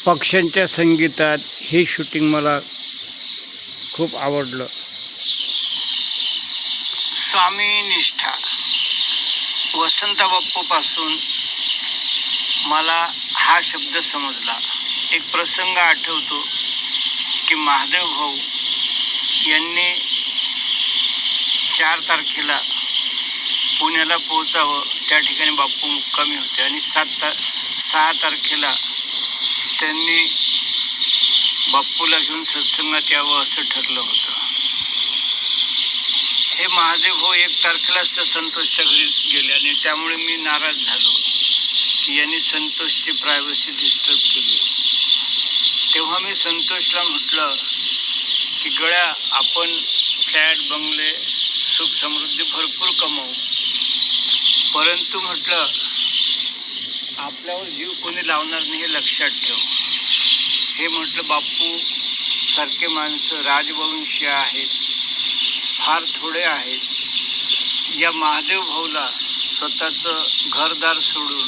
पक्ष्यांच्या संगीतात हे शूटिंग मला खूप आवडलं. स्वामी निष्ठा वसंत बाप्पूपासून मला हा शब्द समजला. एक प्रसंग आठवतो की महादेव भाऊ यांनी 4 तारखेला पुण्याला पोहोचावं, त्या ठिकाणी बाप्पू मुक्कामी होते आणि 6 तारखेला त्यांनी बाप्पूला घेऊन सत्संगात यावं असं ठरलं होतं. हे महादेव भाऊ 1 तारखेला संतोषच्या घरी गेले आणि त्यामुळे मी नाराज झालो की यांनी संतोषची प्रायव्हसी डिस्टर्ब केली. तेव्हा मी संतोषला म्हटलं की गळ्या, आपण फ्लॅट, बंगले, सुख समृद्धी भरपूर कमवू, परंतु म्हटलं आपल्यावर जीव कोणी लावणार नाही हे लक्षात ठेव. हे म्हटलं बाप्पू सारखे माणसं राजवंशी आहेत, फार थोडे आहेत. या महादेव भाऊला स्वतःचं घरदार सोडून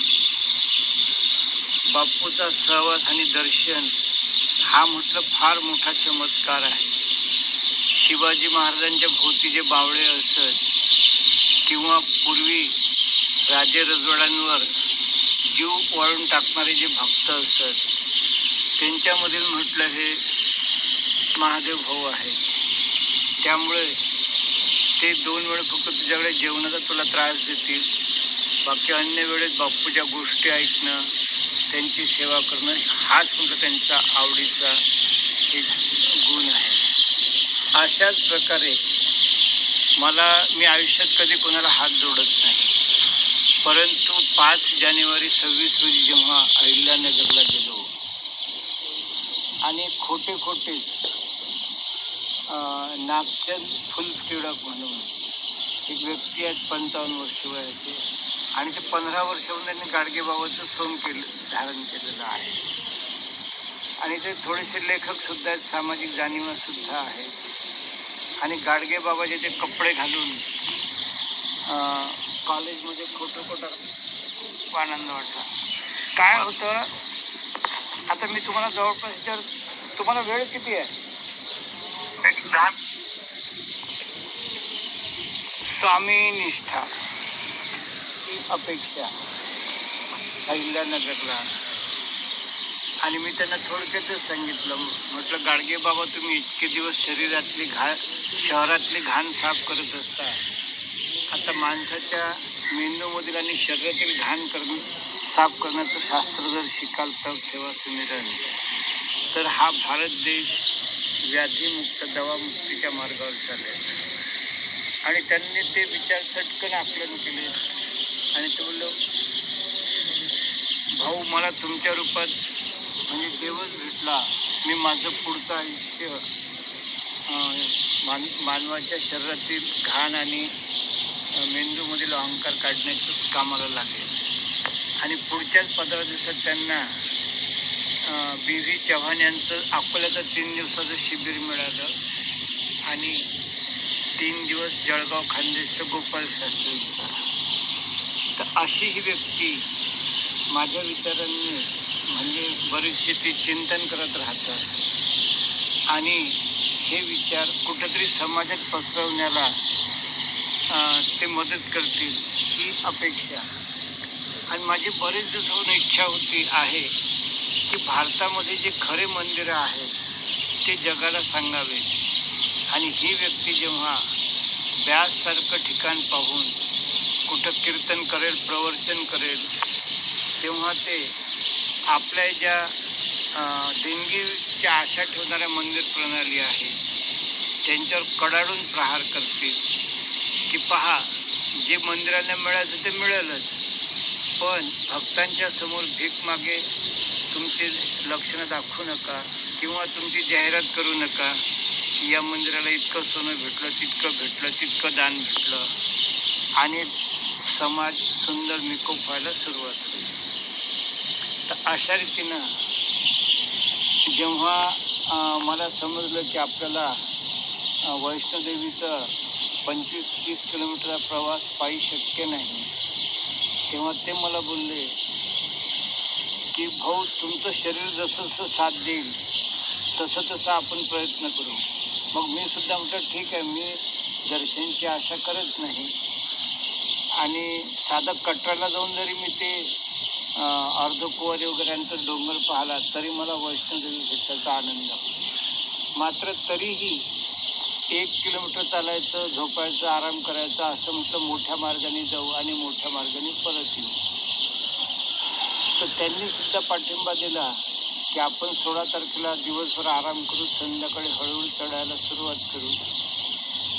बाप्पूचा सहवास आणि दर्शन हा म्हटलं फार मोठा चमत्कार आहे. शिवाजी महाराजांच्या भोवती जे बावळे असत किंवा पूर्वी राजे रजवाड्यांवर जीव वाळून टाकणारे जे भक्त असत, त्यांच्यामधील म्हटलं हे महादेव भाऊ आहे. त्यामुळे ते 2 वेळ फक्त तुझ्याकडे जेवणाचा तुला त्रास देतील, बाकी अन्य वेळेस बाप्पूच्या गोष्टी ऐकणं, त्यांची सेवा करणं हाच म्हटलं त्यांचा आवडीचा एक गुण आहे. अशाच प्रकारे मी आयुष्यात कधी कोणाला हात जोडत नाही, परंतु 5 जानेवारी 26 रोजी जेव्हा अहिल्यानगरला गेलो आणि खोटे नागचंद फुल टिळक म्हणून एक व्यक्ती आहेत 55 वर्ष वयाचे, आणि ते 15 वर्षाहून त्यांनी गाडगेबाबाचं सोंग धारण केलेलं आहे. आणि ते थोडेसे लेखक सुद्धा आहेत, सामाजिक जाणीवा सुद्धा आहेत. आणि गाडगेबाबाचे ते कपडे घालून कॉलेजमध्ये खोटं खूप आनंद वाटला. काय होतं, आता मी तुम्हाला जवळपास तुम्हाला वेळ किती आहे? स्वामी निष्ठा ही अपेक्षा अहिल्यानगरला. आणि मी त्यांना थोडक्यातच सांगितलं, म्हटलं गाडगे बाबा तुम्ही इतके दिवस शहरातली घाण साफ करत असता, आता माणसाच्या मेंदूमधील आणि शरीरातील घाण साफ करण्याचं शास्त्र जर शिकाल तर सेवा सुमिरन, तर हा भारत देश व्याधीमुक्त, दवामुक्तीच्या मार्गावर चालेल. आणि त्यांनी ते विचार चटकन आकलन केले आणि ते बोललो, भाऊ मला तुमच्या रूपात म्हणजे देवच भेटला. मी माझं पुढचं आयुष्य मानवाच्या शरीरातील घाण आणि मेंदूमधील अहंकार काढण्याचं कामाला लागेल. आणि पुढच्याच 15 दिवसात त्यांना बी.व्ही. चव्हाण यांचं अकोल्याचं 3 दिवसाचं शिबिर मिळालं आणि 3 दिवस जळगाव खानदेशचं गोपाल शास्त्रींचं. तर अशी ही व्यक्ती माझ्या विचारांनी म्हणजे बरीचशी ती चिंतन करत राहतात आणि हे विचार कुठेतरी समाजात पसरवण्याला ते मदत करतील ही अपेक्षा. आणि माझी बरेच दिवसाहून इच्छा आहे की भारतामध्ये जे खरे मंदिरं आहेत ते जगाला सांगावे. आणि ही व्यक्ती जेव्हा व्याससारखं ठिकाण पाहून कुठं कीर्तन करेल, प्रवचन करेल, तेव्हा ते आपल्या ज्या देणगीच्या आशा ठेवणाऱ्या मंदिर प्रणाली आहे त्यांच्यावर कडाडून प्रहार करतील की पहा, जे मंदिराला मिळायचं ते मिळेलच, पण भक्तांच्या समोर भीक मागे तुमचे लक्षणं दाखवू नका किंवा तुमची जाहिरात करू नका की या मंदिराला इतकं सोनं भेटलं, तितकं दान भेटलं, आणि समाज सुंदर निकोप व्हायला सुरुवात होईल. तर अशा रीतीनं जेव्हा मला समजलं की आपल्याला वैष्णोदेवीचं 25-30 किलोमीटरचा प्रवास पायी शक्य नाही, तेव्हा ते मला बोलले की भाऊ तुमचं शरीर जसं जसं साथ देईल तसं तसं आपण प्रयत्न करू. मग मी सुद्धा म्हटलं ठीक आहे, मी दर्शनची आशा करत नाही आणि साधं कटराला जाऊन जरी मी ते अर्धकुवारी वगैरेंचं डोंगर पाहिला तरी मला वैष्णोदेवी भेटण्याचा आनंद. मात्र तरीही 1 किलोमीटर चालायचं, झोपायचं, आराम करायचा, असं म्हटलं मोठ्या मार्गाने जाऊ आणि मोठ्या मार्गाने परत येऊ. तर त्यांनी सुद्धा पाठिंबा दिला की आपण 16 तारखेला दिवसभर आराम करू, संध्याकाळी हळूहळू चढायला सुरुवात करू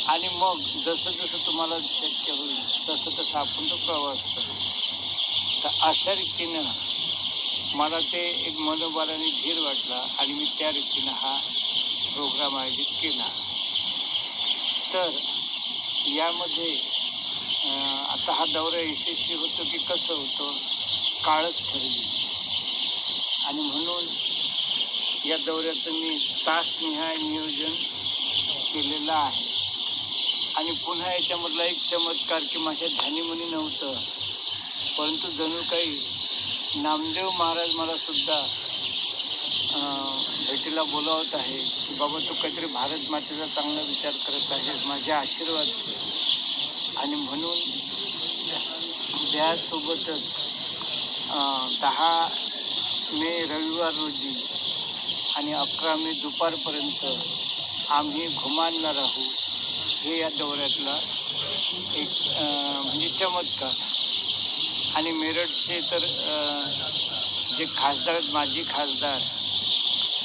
आणि मग जसं जसं तुम्हाला शक्य होईल तसं तसं आपण तो प्रवास करू. तर अशा रीतीनं मला ते एक मनोबलाने धीर वाटला आणि मी त्या रीतीनं हा प्रोग्राम आयोजित केला. तर यामध्ये आता हा दौरा यशस्वी होतो की कसं होतं, काळच ठरली. आणि म्हणून या दौऱ्याचं मी तासनिहाय नियोजन केलेलं आहे. आणि पुन्हा याच्यामधला एक चमत्कार की माझ्या ध्यानीमनी नव्हतं, परंतु जणू काही नामदेव महाराज मला सुद्धा भेटीला बोलावत आहे की बाबा तू काहीतरी भारत मातेचा चांगला विचार करत आहेस, माझे आशीर्वाद दे. आणि म्हणून त्यासोबतच 10 मे रविवार रोजी आणि 11 मे दुपारपर्यंत आम्ही घुमानला राहू. हे या दौऱ्यातला एक म्हणजे चमत्कार. आणि मेरठचे तर जे खासदार आहेत, माजी खासदार,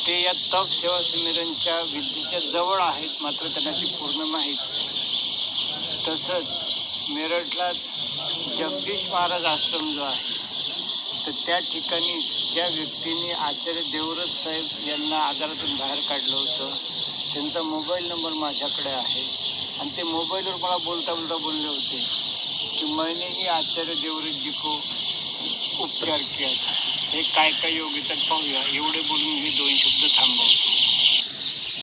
ते या तप सेवा संमेलनच्या विधीच्या जवळ आहेत, मात्र त्यांना ती पूर्ण माहीत. तसंच मेरठला जगदीश महाराज आश्रम जो आहे, तर त्या ठिकाणी ज्या व्यक्तींनी आचार्य देवव्रत साहेब यांना आजारातून बाहेर काढलं होतं, त्यांचा मोबाईल नंबर माझ्याकडे आहे. आणि ते मोबाईलवर मला बोलता बोलता बोलले होते की मैंने ही आचार्य देवव्रत जी को उपचार किया था. हे काय काय योग येतात पाहूया. एवढे बोलून मी 2 शब्द थांबवतो.